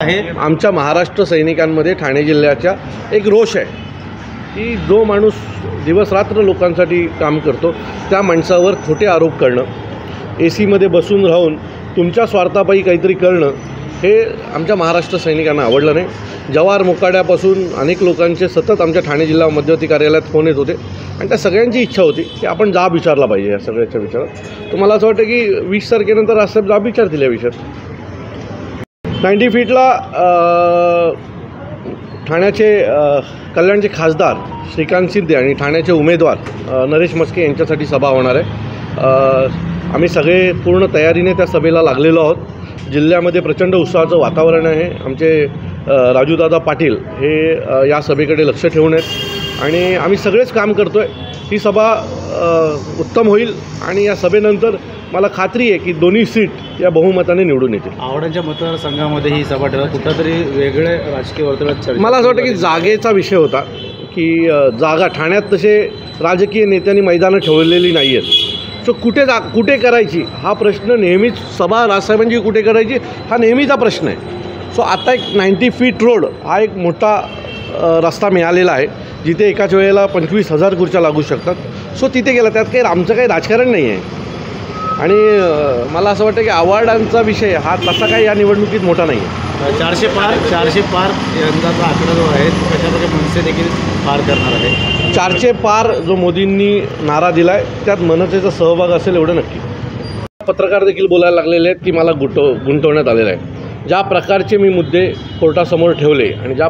आमच्या महाराष्ट्र सैनिकांमध्ये ठाणे जिल्ह्याच्या एक रोष आहे की जो माणूस दिवसरात्र लोकांसाठी काम करतो त्या माणसावर खोटे आरोप करणं, एसीमध्ये बसून राहून तुमच्या स्वार्थापायी काहीतरी करणं हे आमच्या महाराष्ट्र सैनिकांना आवडलं नाही। जवाहर मुकाड्यापासून अनेक लोकांचे सतत आमच्या ठाणे जिल्हा मध्यवर्ती कार्यालयात फोन येत होते आणि त्या सगळ्यांची इच्छा होती की आपण जाब विचारला पाहिजे या सगळ्याच्या विचारात। तर मला असं वाटतं की 20 तारखेनंतर राजसाहेब जाब विचारतील या विषयात। 90 फीटला ठाण्याचे कल्याणचे खासदार श्रीकांत शिंदे आणि ठाण्याचे उमेदवार नरेश म्हस्के यांच्यासाठी सभा होणार आहे। आम्ही सगळे पूर्ण तयारीने त्या सभेला लागलेलो आहोत। जिल्ह्यामध्ये प्रचंड उत्साहाचं वातावरण आहे। आमचे राजूदादा पाटील हे या सभेकडे लक्ष ठेवून आहेत आणि आम्ही सगळेच काम करतो आहे। ही सभा उत्तम होईल आणि या सभेनंतर मला खात्री आहे की दोन्ही सीट या बहुमताने निवडून येतील। आवड्यांच्या मतदारसंघामध्ये ही सभा ठेवा, कुठंतरी वेगळे राजकीय वर्तुळात चर्चा। मला असं वाटतं की जागेचा विषय होता की जागा ठाण्यात तसे राजकीय नेत्यांनी मैदानं ठेवलेली नाही आहेत। सो कुठे करायची हा प्रश्न नेहमीच, सभा राजसाहेबांची कुठे करायची हा नेहमीचा प्रश्न आहे। सो आता एक 90 फीट रोड हा एक मोठा रस्ता मिळालेला आहे जिथे एकाच वेळेला 25,000 खुर्च्या लागू शकतात। सो तिथे गेला, त्यात काही आमचं काही राजकारण नाही आहे आणि मला असं वाटतं की आव्हाडांचा विषय हा तसा काही या निवडणुकीत मोठा नाही आहे। 400 पार यंदाचा आकडा जो आहे त्याच्यामध्ये मनसे देखील पार करणार आहे। 400 पार जो मोदींनी नारा दिला आहे त्यात मनसेचा सहभाग असेल एवढं नक्की। पत्रकार देखील बोलायला लागलेले आहेत की मला गुंतवण्यात आलेलं आहे। ज्या प्रकारचे मी मुद्दे कोर्टासमोर ठेवले आणि ज्या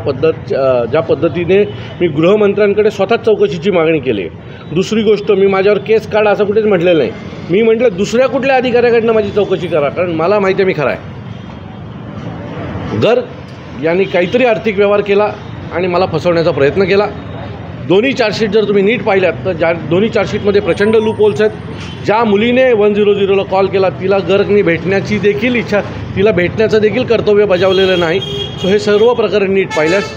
पद्धतीने मी गृहमंत्र्यांकडे स्वतःच चौकशीची मागणी केली। दुसरी गोष्ट, मी माझ्यावर केस काढा असं कुठेच म्हटलेलं नाही। मी म्हटलं दुसऱ्या कुठल्या अधिकाऱ्याकडनं माझी चौकशी करा, कारण मला माहिती आहे मी खरा आहे। गर्ग यांनी काहीतरी आर्थिक व्यवहार केला आणि मला फसवण्याचा प्रयत्न केला। दोन्ही चार्जशीट जर तुम्ही नीट पाहिल्यात तर दोन्ही चार्जशीटमध्ये प्रचंड लूप होल्स आहेत। ज्या मुलीने 100ला कॉल केला तिला गर्गनी भेटण्याची देखील इच्छा, तिला भेटण्याचं देखील कर्तव्य बजावलेलं नाही। सो हे सर्व प्रकरण नीट पाहिल्यास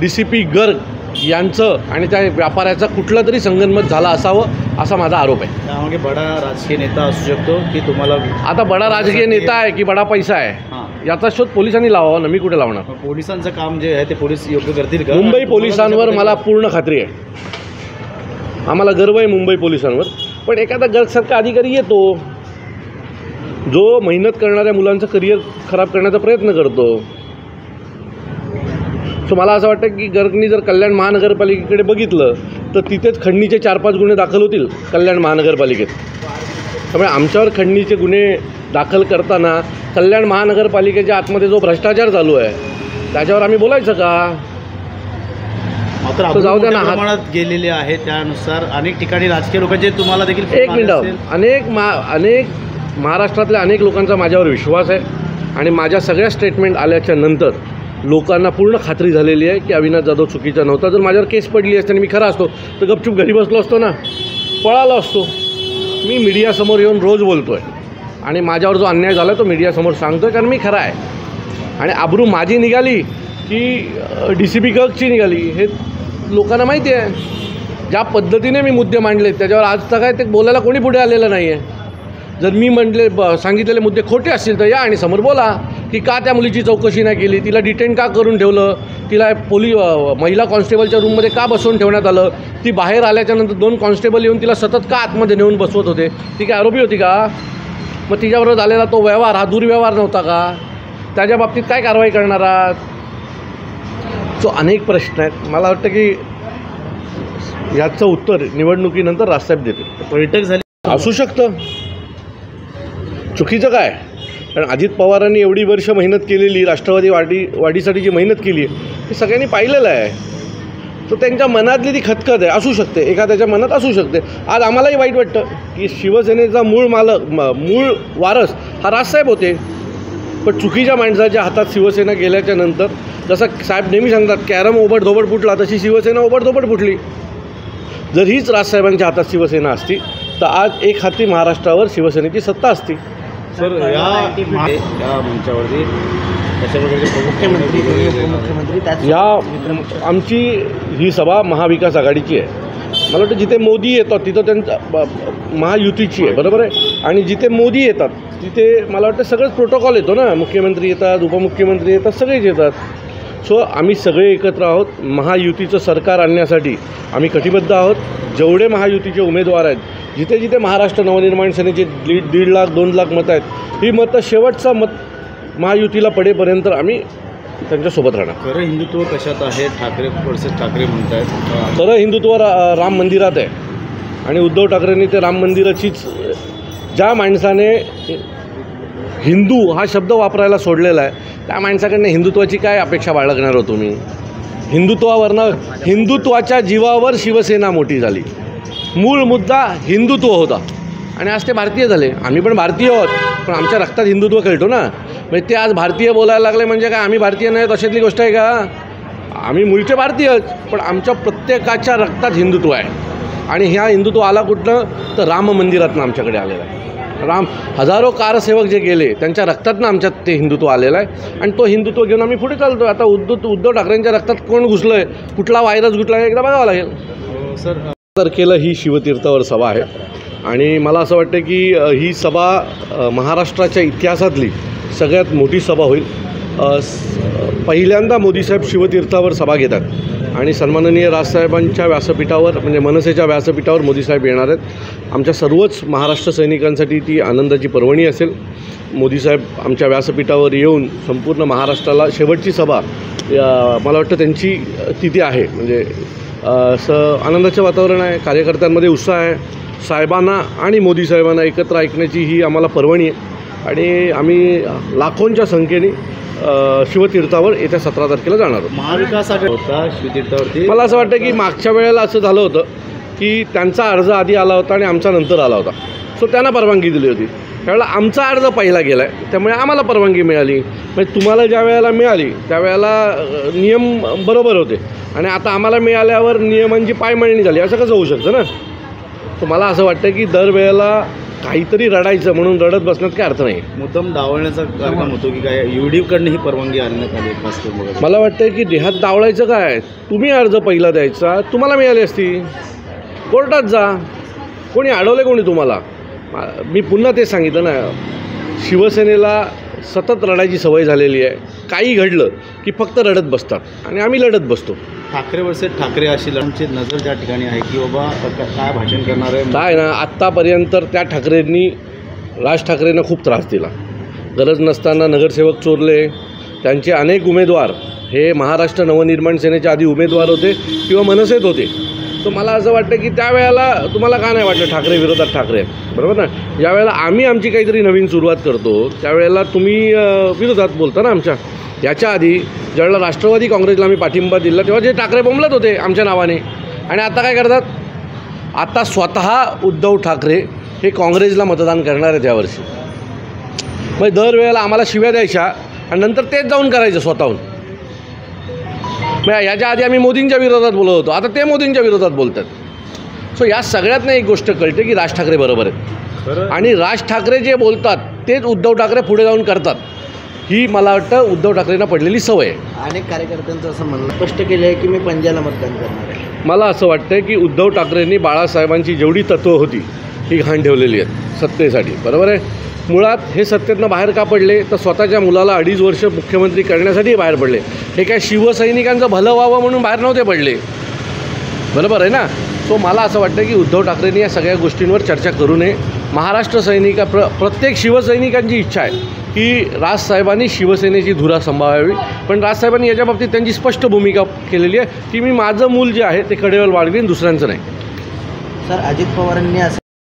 DCP गर्ग यांचं आणि त्या व्यापाऱ्याचा कुठला तरी संगनमत झाला असावं असा माझा आरोप आहे। त्यामागे बडा राजकीय नेता असू शकतो की तुम्हाला आता बडा राजकीय नेता आहे की बडा पैसा आहे याचा शोध पोलिसांनी लावावा ना, मी कुठे लावणार? पोलिसांचं काम जे आहे ते पोलीस योग्य करतील का? मुंबई पोलिसांवर मला पूर्ण खात्री आहे। आम्हाला गर्व आहे मुंबई पोलिसांवर। पण एखादा गर्गसारखा अधिकारी येतो जो मेहनत करणाऱ्या मुलांचं करिअर खराब करण्याचा प्रयत्न करतो। सो मला असं वाटतं की गर्गनी जर कल्याण महानगरपालिकेकडे बघितलं तर तिथेच खंडणीचे 4-5 गुन्हे दाखल होतील कल्याण महानगरपालिकेत। त्यामुळे आमच्यावर खंडणीचे गुन्हे दाखल करताना कल्याण महानगरपालिकेच्या आतमध्ये जो भ्रष्टाचार चालू आहे त्याच्यावर आम्ही बोलायचं का? मात्र जाऊ द्या ना, प्रमाणात गेलेले आहे त्यानुसार अनेक ठिकाणी राजकीय लोकांचे तुम्हाला देखील एक मिनिट अनेक महाराष्ट्रातल्या अनेक लोकांचा माझ्यावर विश्वास आहे आणि माझ्या सगळ्या स्टेटमेंट आल्याच्या नंतर लोकांना पूर्ण खात्री झालेली आहे की अविनाश जाधव चुकीचा नव्हता। जर माझ्यावर केस पडली असते आणि मी खरा असतो तर गपचूप घरी बसलो असतो ना, पळालो असतो। मी मीडियासमोर येऊन रोज बोलतो आहे आणि माझ्यावर जो अन्याय झाला तो मीडियासमोर सांगतो आहे, कारण मी खरा आहे। आणि आबरू माझी निघाली की DCP गर्गची निघाली हे लोकांना माहिती आहे। ज्या पद्धतीने मी मुद्दे मांडले त्याच्यावर आज तर काय ते बोलायला कोणी पुढे आलेलं नाही आहे। जर मी सांगितलेले मुद्दे खोटे असतील तर या आणि समोर बोला की का त्या मुलीची चौकशी नाही केली, तिला डिटेन का करून ठेवलं, तिला महिला कॉन्स्टेबलच्या रूममध्ये का बसवून ठेवण्यात आलं, ती बाहेर आल्याच्यानंतर 2 कॉन्स्टेबल येऊन तिला सतत का आतमध्ये नेऊन बसवत होते, ती काय आरोपी होती का? मग तिच्याबरोबर झालेला तो व्यवहार हा दुर्व्यवहार नव्हता का? त्याच्या बाबतीत काय कारवाई करणार आहात? सो अनेक प्रश्न आहेत। मला वाटतं की याचं उत्तर निवडणुकीनंतर राजसाहेब देतील। बैठक झाली असू शकतं, चुकीचं काय? कारण अजित पवारांनी एवढी वर्ष मेहनत केलेली, राष्ट्रवादी वाढीसाठी जी मेहनत केली आहे ते सगळ्यांनी पाहिलेलं आहे। तर त्यांच्या मनातली ती खतखत आहे, असू शकते, एखाद्याच्या मनात असू शकते। आज आम्हालाही वाईट वाटतं की शिवसेनेचा मूळ वारस हा राजसाहेब होते, पण चुकीच्या माणसाच्या हातात शिवसेना गेल्याच्या नंतर जसं साहेब नेहमी सांगतात कॅरम ओबडधोबड फुटला तशी शिवसेना ओबडधोबड फुटली। जर हीच राजसाहेबांच्या हातात शिवसेना असती तर आज एक हाती महाराष्ट्रावर शिवसेनेची सत्ता असती। सर या मंचावरती मुख्यमंत्री या आमची ही सभा महाविकास आघाडीची आहे। मला वाटतं जिथे मोदी येतात तिथं त्यांचा महायुतीची आहे, बरोबर आहे। आणि जिथे मोदी येतात तिथे मला वाटतं सगळंच प्रोटोकॉल येतो ना, मुख्यमंत्री येतात, उपमुख्यमंत्री येतात, सगळेच येतात. सो आम्ही सगळे एकत्र आहोत. महायुतीचं सरकार आणण्यासाठी आम्ही कटिबद्ध आहोत. जेवढे महायुतीचे उमेदवार आहेत, जिथे जिथे महाराष्ट्र नवनिर्माण सेनेचे 1.5 लाख 2 लाख मतं आहेत, ही मतं शेवटचं मत महायुतीला पडेपर्यंत आम्ही त्यांच्यासोबत राहणार. खरं हिंदुत्व कशात आहे? ठाकरे वर्सेस ठाकरे म्हणत आहेत. खरं हिंदुत्व राम मंदिरात आहे आणि उद्धव ठाकरेंनी ते राम मंदिराचीच, ज्या माणसाने हिंदू हा शब्द वापरायला सोडलेला आहे त्या माणसाकडनं हिंदुत्वाची काय अपेक्षा बाळगणार हो तुम्ही? हिंदुत्वाच्या जीवावर शिवसेना मोठी झाली. मूळ मुद्दा हिंदुत्व होता आणि आज ते भारतीय झाले. आम्ही पण भारतीय आहोत, पण आमच्या रक्तात हिंदुत्व खेळतो ना. म्हणजे ते आज भारतीय बोलायला लागले म्हणजे काय आम्ही भारतीय नाही अशातली गोष्ट आहे का? आम्ही मूळचे भारतीयच, पण आमच्या प्रत्येकाच्या रक्तात हिंदुत्व आहे. आणि ह्या हिंदुत्व आला कुठनं? तर राम मंदिरातनं आमच्याकडे आलेला आहे. हजारो कारसेवक जे गेले त्यांच्या रक्तातनं आमच्यात ते हिंदुत्व आलेलं आहे आणि तो हिंदुत्व घेऊन आम्ही पुढे चालतो. आता उद्धव ठाकरेंच्या रक्तात कोण घुसलं आहे, कुठला व्हायरस घुसला आहे, एकदा बघावं लागेल. सर, तारखेला ही शिवतीर्थावर सभा आहे आणि मला असं वाटतं की ही सभा महाराष्ट्राच्या इतिहासातली सगळ्यात मोठी सभा होईल. पहिल्यांदा मोदीसाहेब शिवतीर्थावर सभा घेतात आणि सन्माननीय राजसाहेबांच्या व्यासपीठावर म्हणजे मनसेच्या व्यासपीठावर मोदीसाहेब येणार आहेत. आमच्या सर्वच महाराष्ट्र सैनिकांसाठी ती आनंदाची पर्वणी असेल. मोदीसाहेब आमच्या व्यासपीठावर येऊन संपूर्ण महाराष्ट्राला शेवटची सभा मला वाटतं त्यांची तिथे आहे. म्हणजे असं आनंदाचं वातावरण आहे, कार्यकर्त्यांमध्ये उत्साह आहे. साहेबांना आणि मोदी साहेबांना एकत्र ऐकण्याची ही आम्हाला पर्वणी आहे आणि आम्ही लाखोंच्या संख्येने शिवतीर्थावर येत्या 17 तारखेला जाणार आहोत. महाविकास आघाडी होता शिवतीर्थावरती. मला असं वाटतं की मागच्या वेळेला असं झालं होतं की त्यांचा अर्ज आधी आला होता आणि आमचा नंतर आला होता. सो त्यांना परवानगी दिली होती. त्यावेळेला आमचा अर्ज पहिला गेला आहे, त्यामुळे आम्हाला परवानगी मिळाली. म्हणजे तुम्हाला ज्या वेळेला मिळाली त्यावेळेला नियम बरोबर होते आणि आता आम्हाला मिळाल्यावर नियमांची पायमळणी झाली, असं कसं होऊ शकतं ना. तर मला असं वाटतं की दरवेळेला काहीतरी रडायचं म्हणून रडत बसण्यात काय अर्थ नाही. मुद्दाम डावळण्याचा कार्यक्रम होतो की काय? UDकडनं ही परवानगी आणण्यात आली खास करून. मला वाटतं की देहात डावळायचं काय? तुम्ही अर्ज पहिला द्यायचा, तुम्हाला मिळाली असती. कोर्टात जा, कोणी अडवले कोणी तुम्हाला? मी पुन्हा ते सांगितलं ना, शिवसेनेला सतत रडायची सवय झालेली आहे. काही घडलं की फक्त रडत बसतात आणि आम्ही लढत बसतो. ठाकरे वर्सेस ठाकरे अशी लढाईची नजर ज्या ठिकाणी आहे की बाबा काय भाषण करणार आहे काय ना, आत्तापर्यंत त्या ठाकरेंनी राज ठाकरेंना खूप त्रास दिला. गरज नसताना नगरसेवक चोरले. त्यांचे अनेक उमेदवार हे महाराष्ट्र नवनिर्माण सेनेचे आधी उमेदवार होते किंवा मनसेत होते. तर मला असं वाटतं की त्यावेळेला तुम्हाला का नाही वाटलं ठाकरे विरोधात ठाकरे आहेत, बरोबर ना? ज्यावेळेला आम्ही आमची काहीतरी नवीन सुरुवात करतो त्यावेळेला तुम्ही विरोधात बोलता ना आमच्या. याच्या आधी ज्यावेळेला राष्ट्रवादी काँग्रेसला आम्ही पाठिंबा दिला तेव्हा जे ठाकरे बोंबलत होते आमच्या नावाने, आणि आता काय करतात? आता स्वतः उद्धव ठाकरे हे काँग्रेसला मतदान करणार आहेत यावर्षी. मग दरवेळेला आम्हाला शिव्या द्यायच्या आणि नंतर तेच जाऊन करायचं स्वतःहून. मग याच्या आधी आम्ही मोदींच्या विरोधात बोलत होतो, आता ते मोदींच्या विरोधात बोलतात. सो या सगळ्यातनं एक गोष्ट कळते की राज ठाकरे बरोबर आहेत आणि राज ठाकरे जे बोलतात तेच उद्धव ठाकरे पुढे जाऊन करतात. ही मला वाटतं उद्धव ठाकरेंना पडलेली सवय आहे. अनेक कार्यकर्त्यांचं असं म्हणणं स्पष्ट केलं आहे की मी पंजाला मतदान करणार आहे. मला असं वाटतं की उद्धव ठाकरेंनी बाळासाहेबांची जेवढी तत्त्वं होती ही घाण ठेवलेली आहेत सत्तेसाठी, बरोबर आहे. मुळात हे सत्तेतनं बाहेर का पडले? तर स्वतःच्या मुलाला 2.5 वर्ष मुख्यमंत्री करण्यासाठी बाहेर पडले. हे काय शिवसैनिकांचं भलं व्हावं म्हणून बाहेर नव्हते पडले, बरोबर आहे ना. सो मला असं वाटतं की उद्धव ठाकरेंनी या सगळ्या गोष्टींवर चर्चा करू नये. महाराष्ट्र प्रत्येक शिवसैनिकांची इच्छा आहे की राजसाहेबांनी शिवसेनेची धुरा सांभाळावी, पण राजसाहेबांनी याच्या बाबतीत त्यांची स्पष्ट भूमिका केलेली आहे की मी माझं मूल जे आहे ते कडेवर वाढवीन, दुसऱ्यांचं नाही. सर, अजित पवारांनी असं